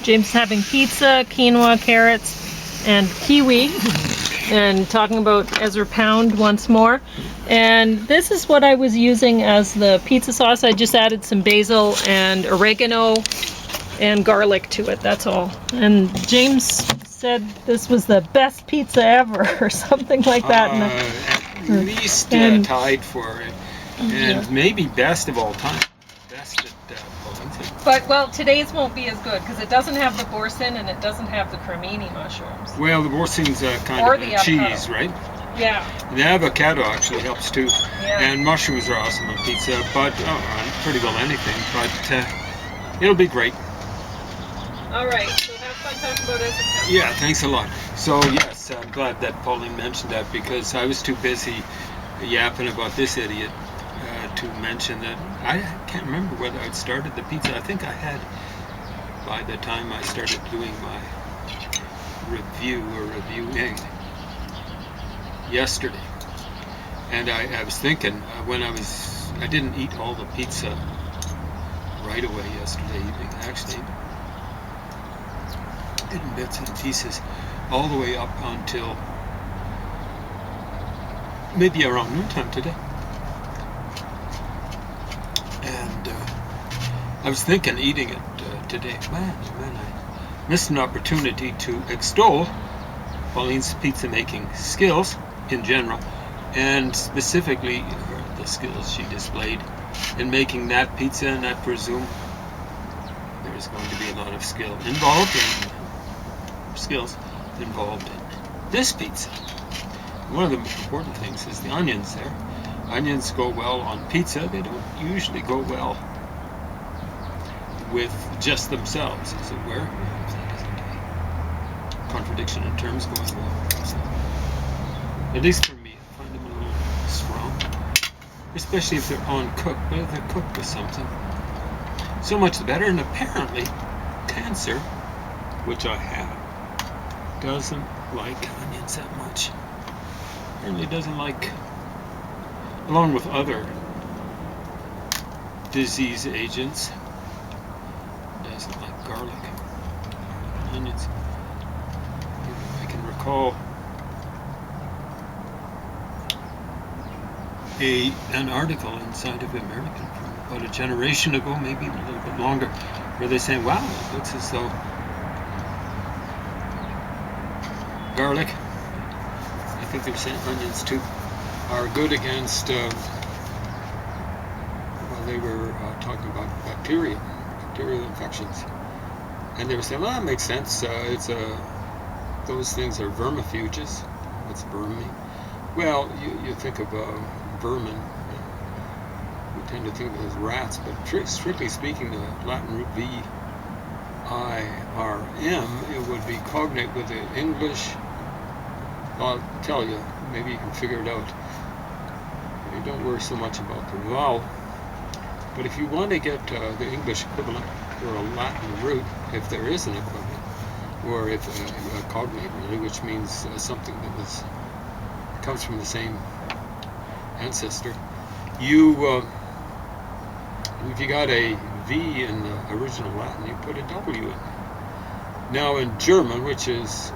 James is having pizza, quinoa, carrots, and kiwi, and talking about Ezra Pound once more. And this is what I was using as the pizza sauce. I just added some basil and oregano and garlic to it, that's all. And James said this was the best pizza ever, or something like that. At least tied for it, and maybe best of all time. Best at Mullins. But, well, today's won't be as good, because it doesn't have the boursin and it doesn't have the cremini mushrooms. Well, the boursin's kind of a cheese, right? Yeah. The avocado actually helps too. Yeah. And mushrooms are awesome on pizza, but on pretty well anything. But it'll be great. All right, so have fun talking about Ezra Pound. Yeah, thanks a lot. So yes, I'm glad that Pauline mentioned that, because I was too busy yapping about this idiot to mention that I can't remember whether I'd started the pizza. I think I had by the time I started doing my reviewing yesterday. And I was thinking when I didn't eat all the pizza right away yesterday evening, actually. In bits and pieces all the way up until maybe around noontime today. And I was thinking eating it today. Man, I missed an opportunity to extol Pauline's pizza making skills in general, and specifically the skills she displayed in making that pizza, and I presume there's going to be a lot of skills involved in this pizza. One of the important things is the onions there. Onions go well on pizza. They don't usually go well with just themselves, as it were. Contradiction in terms going well. So, at least for me, I find them a little strong, especially if they're uncooked. But if they're cooked with something, so much the better. And apparently, cancer, which I have, doesn't like onions that much. Apparently doesn't like, along with other disease agents, doesn't like garlic, onions. I can recall an article inside of American from about a generation ago, maybe a little bit longer, where they're saying, wow, it looks as though garlic, I think they were saying onions too, are good against, well, they were talking about bacterial infections. And they were saying, well, that makes sense. Those things are vermifuges. What's vermin mean? Well, you think of vermin, we tend to think of it as rats, but strictly speaking, the Latin root V-I-R-M, it would be cognate with the English. I'll tell you, maybe you can figure it out. You don't worry so much about the vowel. But if you want to get the English equivalent or a Latin root, if there is an equivalent, or if a cognate really, which means something that comes from the same ancestor, if you got a V in the original Latin, you put a W in. Now in German, which is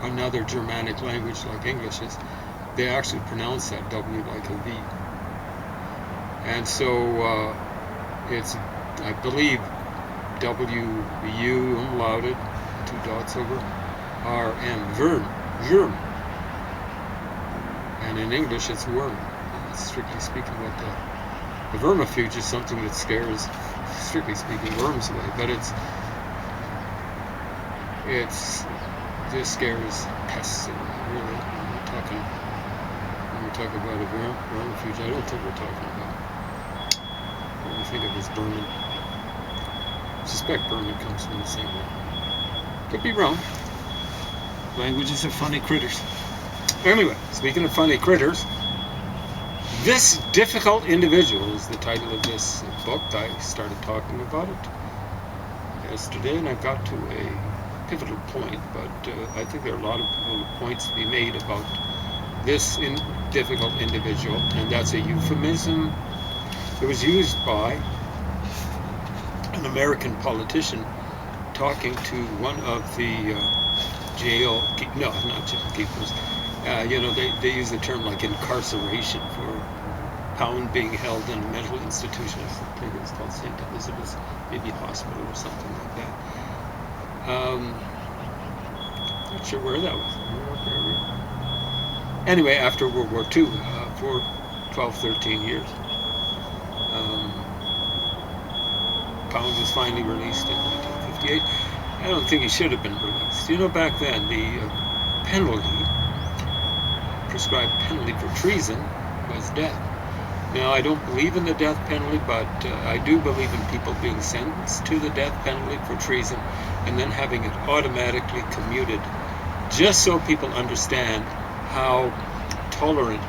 another Germanic language like English is, they actually pronounce that W like a V. And so it's, I believe, W-U umlauted, 2 dots over, R-M, Germ. And in English it's worm. It's strictly speaking what the vermifuge is something that scares, strictly speaking, worms away. But this scares pests away, really. When we talk about a vermifuge, I don't think we're talking about what we think of as vermin. I suspect vermin comes from the same way. Could be wrong. Languages are funny critters. Anyway, speaking of funny critters, This Difficult Individual is the title of this book. I started talking about it yesterday, and I got to a pivotal point, but I think there are a lot of little points to be made about this difficult individual, and that's a euphemism. It was used by an American politician talking to one of the not jail keepers. They use the term like incarceration for Pound being held in a mental institution. I think it was called St. Elizabeth's, maybe hospital or something like that. Not sure where that was. Anyway, after World War II, for 12, 13 years, Pound was finally released in 1958. I don't think he should have been released. Back then, the prescribed penalty for treason was death. Now, I don't believe in the death penalty, but I do believe in people being sentenced to the death penalty for treason and then having it automatically commuted, just so people understand how tolerant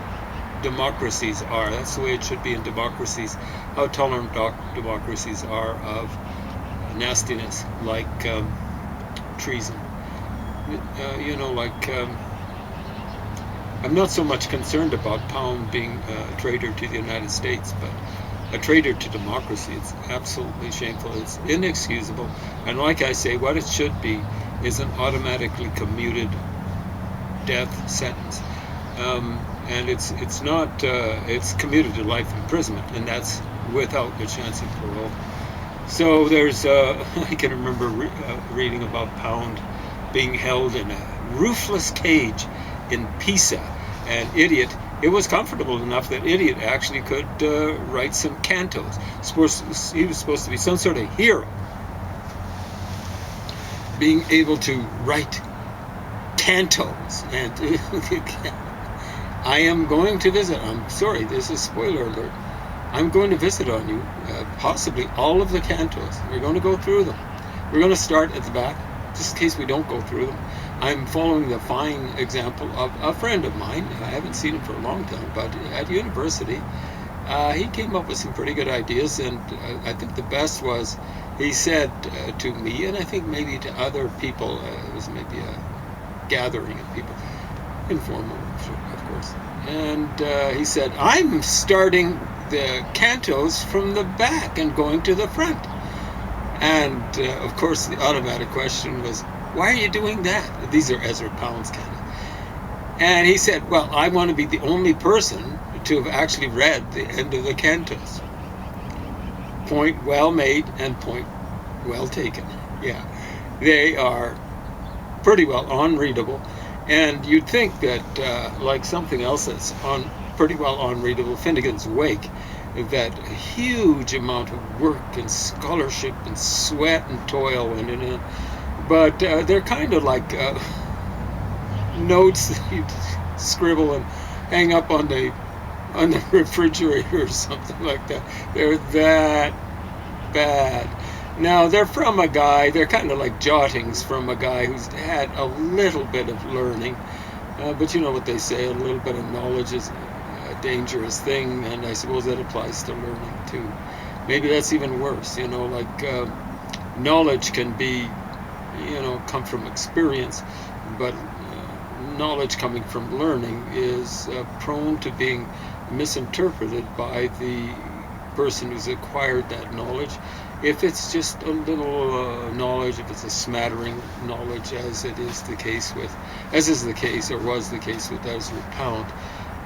democracies are. That's the way it should be in democracies, how tolerant democracies are of nastiness like treason. I'm not so much concerned about Pound being a traitor to the United States, but a traitor to democracy. It's absolutely shameful. It's inexcusable. And like I say, what it should be is an automatically commuted death sentence. And it's not, it's commuted to life imprisonment, and that's without the chance of parole. So there's, I can remember reading about Pound being held in a roofless cage in Pisa, and it was comfortable enough that Idiot actually could write some cantos. He was supposed to be some sort of hero, being able to write cantos. And I am going to visit, I'm sorry, this is spoiler alert, I'm going to visit on you possibly all of the cantos. We're going to go through them. We're going to start at the back, just in case we don't go through them. I'm following the fine example of a friend of mine. I haven't seen him for a long time, but at university, he came up with some pretty good ideas, and I think the best was, he said to me, and I think maybe to other people, it was maybe a gathering of people, informal, of course, and he said, I'm starting the cantos from the back and going to the front. And of course the automatic question was, why are you doing that? These are Ezra Pound's cantos. And he said, well, I want to be the only person to have actually read the end of the cantos. Point well made and point well taken. Yeah, they are pretty well unreadable. And you'd think that, like something else that's pretty well unreadable, Finnegan's Wake, that a huge amount of work and scholarship and sweat and toil went in it. But they're kind of like notes that you scribble and hang up on the refrigerator or something like that. They're that bad. Now, they're from a guy, they're kind of like jottings from a guy who's had a little bit of learning. But you know what they say, a little bit of knowledge is a dangerous thing, and I suppose that applies to learning too. Maybe that's even worse, knowledge can be, come from experience, but knowledge coming from learning is prone to being misinterpreted by the person who's acquired that knowledge. If it's just a little knowledge, if it's a smattering knowledge, as is the case with Ezra Pound,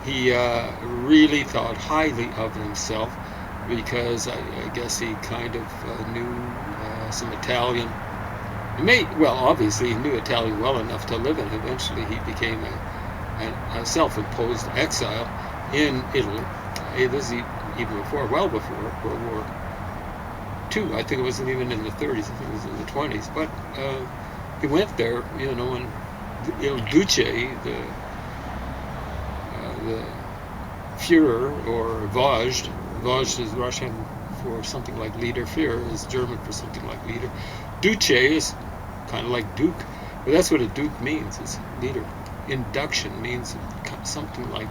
he really thought highly of himself, because I guess he kind of knew some Italian. Obviously he knew Italian well enough to live in it. Eventually he became a self-imposed exile in Italy. This is even well before World War II. I think it wasn't even in the 30s. I think it was in the 20s. But he went there, and Il Duce, the Führer, or Vajda. Vajda is Russian for something like leader. Führer is German for something like leader. Duce is kind of like duke, but that's what a duke means. It's leader. Induction means something like,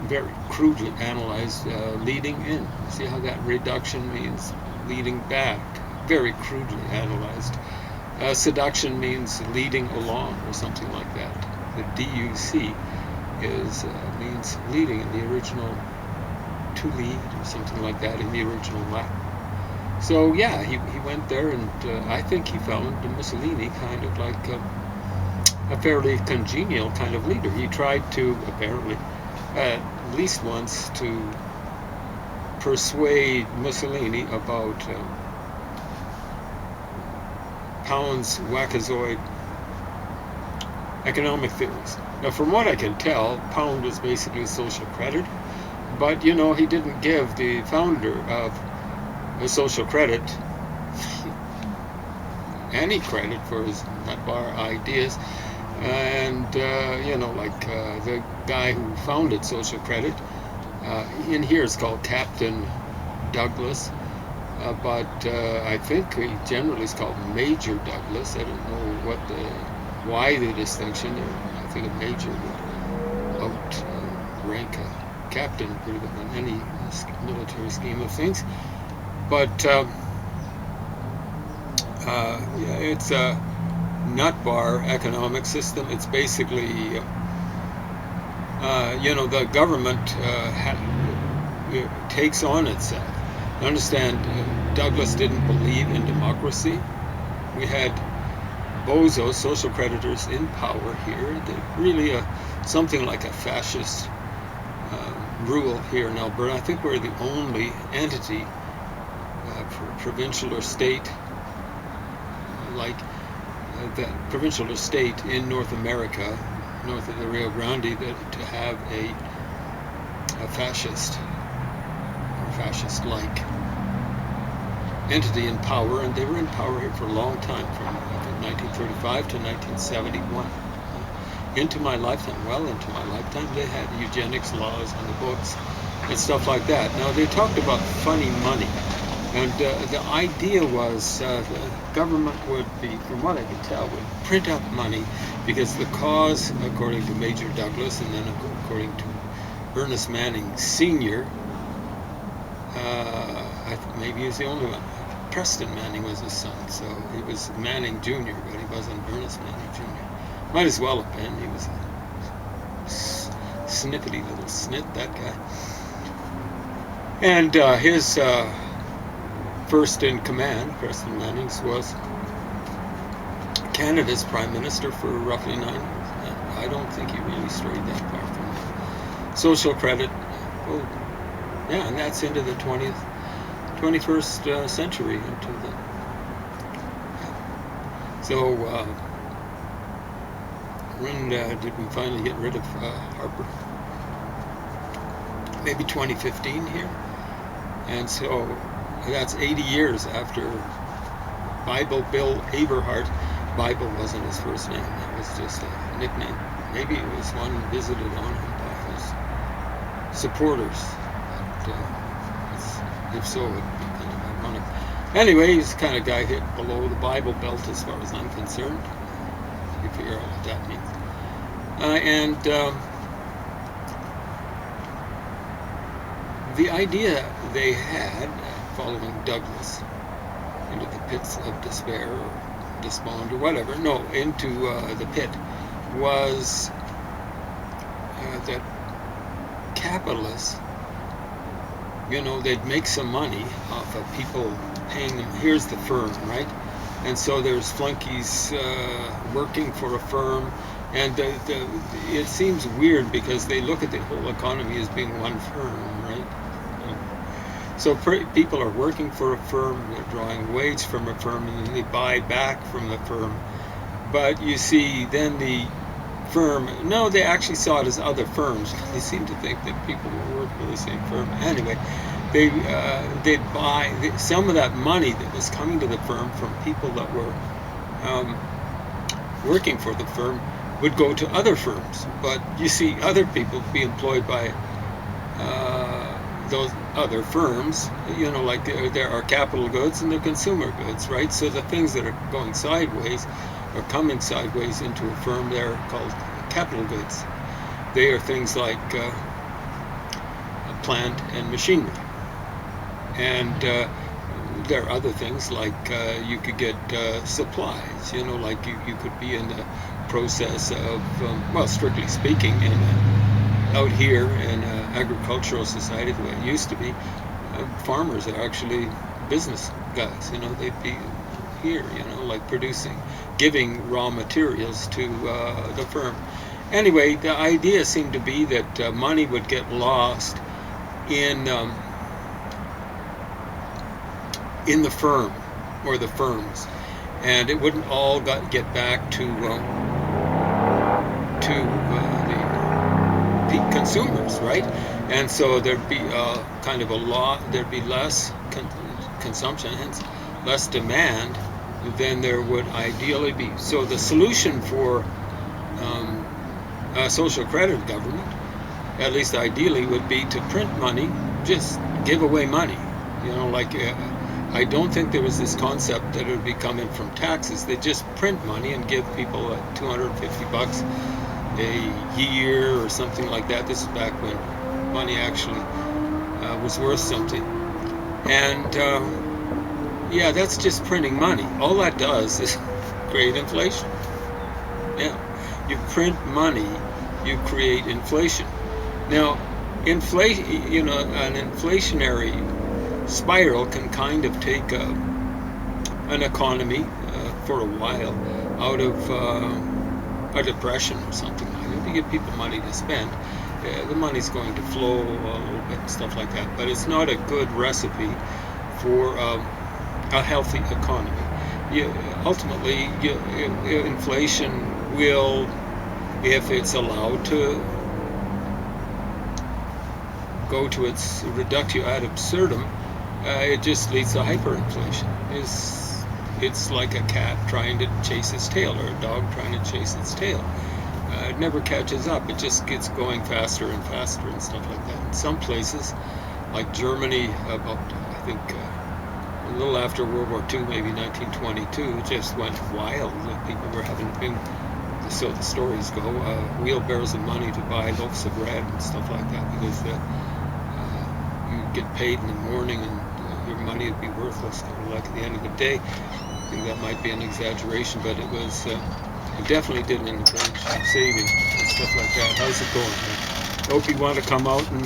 very crudely analyzed, leading in. See how that reduction means leading back? Very crudely analyzed. Seduction means leading along, or something like that. The DUC means leading in the original, to lead, or something like that in the original Latin. So yeah, he went there, and I think he found Mussolini kind of like a fairly congenial kind of leader. He tried to apparently at least once to persuade Mussolini about Pound's wackazoid economic theories. Now, from what I can tell, Pound was basically a social credit, but you know, he didn't give the founder of the social credit any credit for his nut bar ideas. And you know, like the guy who founded social credit, in here it's called Captain Douglas, but I think he generally is called Major Douglas. I don't know why the distinction. I think a major would outrank a captain pretty much in any military scheme of things. But yeah, it's a nut bar economic system. It's basically, you know, the government takes on itself. Understand, Douglas didn't believe in democracy. We had bozos, social creditors, in power here. They're really something like a fascist rule here in Alberta. I think we're the only entity, provincial or state, like that provincial or state in North America, north of the Rio Grande, that to have a fascist or fascist-like entity in power, and they were in power here for a long time, from I think 1935 to 1971. Into my lifetime, well into my lifetime, they had eugenics laws on the books and stuff like that. Now, they talked about funny money, and the idea was the government would be, from what I could tell, would print up money because the cause, according to Major Douglas, and then according to Ernest Manning Sr., I think maybe he was the only one. Preston Manning was his son, so he was Manning Jr., but he wasn't Ernest Manning Jr. Might as well have been. He was a snippety little snit, that guy. And his first in command, Preston Manning's, was Canada's Prime Minister for roughly 9 years. I don't think he really strayed that far from it. Social credit, well, yeah, and that's into the 21st century. Into the so when did we finally get rid of Harper? Maybe 2015 here, and so that's 80 years after Bible Bill Aberhart. Bible wasn't his first name; that was just a nickname. Maybe it was one visited on him by his supporters. If so, it would be kind of ironic. Anyway, he's the kind of guy hit below the Bible Belt as far as I'm concerned. You figure out what that means. And the idea they had, following Douglas into the pits of despair or despond or whatever, into the pit, was that capitalists, you know, they'd make some money off of people paying them. Here's the firm, right? And so there's flunkies working for a firm, and it seems weird because they look at the whole economy as being one firm, right? So people are working for a firm, they're drawing wage from a firm, and then they buy back from the firm. But you see, then the firm, no, they actually saw it as other firms. They seem to think that people will work for the same firm. Anyway, they'd buy some of that money that was coming to the firm from people that were working for the firm would go to other firms. But you see, other people be employed by those other firms, you know, like there are capital goods and there are consumer goods, right? So the things that are going sideways or coming sideways into a firm, they're called capital goods. They are things like plant and machinery. And there are other things like you could get supplies, you know, like you could be in the process of, well, strictly speaking, out here in an agricultural society, the way it used to be, farmers are actually business guys. You know, they'd be here, you know, like producing, giving raw materials to the firm. Anyway, the idea seemed to be that money would get lost in the firm or the firms, and it wouldn't all get back to the consumers, right? And so there'd be kind of a lot. There'd be less consumption, hence less demand than there would ideally be. So the solution for a social credit government, at least ideally, would be to print money, just give away money. You know, like I don't think there was this concept that it would be coming from taxes. They just print money and give people $250 a year or something like that. This is back when money actually was worth something. And yeah, that's just printing money. All that does is create inflation. Yeah, you print money, you create inflation. Now, inflation, you know, an inflationary spiral can kind of take an economy for a while out of a depression or something like that. You give people money to spend, the money's going to flow a little bit and stuff like that. But it's not a good recipe for a healthy economy. Ultimately, inflation will, if it's allowed to go to its reductio ad absurdum, it just leads to hyperinflation. It's like a cat trying to chase its tail, or a dog trying to chase its tail. It never catches up. It just gets going faster and faster and stuff like that. In some places, like Germany, about I think a little after World War II, maybe 1922, it just went wild. People were having big, so the stories go, wheelbarrows of money to buy loaves of bread and stuff like that, because you get paid in the morning and your money would be worthless. Like at the end of the day, I think that might be an exaggeration, but it was. It definitely didn't encourage saving and stuff like that. How's it going? Hope you want to come out and...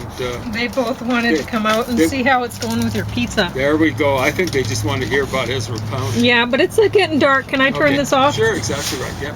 they both wanted to come out and see how it's going with your pizza. There we go. I think they just want to hear about Ezra Pound. Yeah, but it's getting dark. Can I turn this off? Sure, exactly right. Yeah.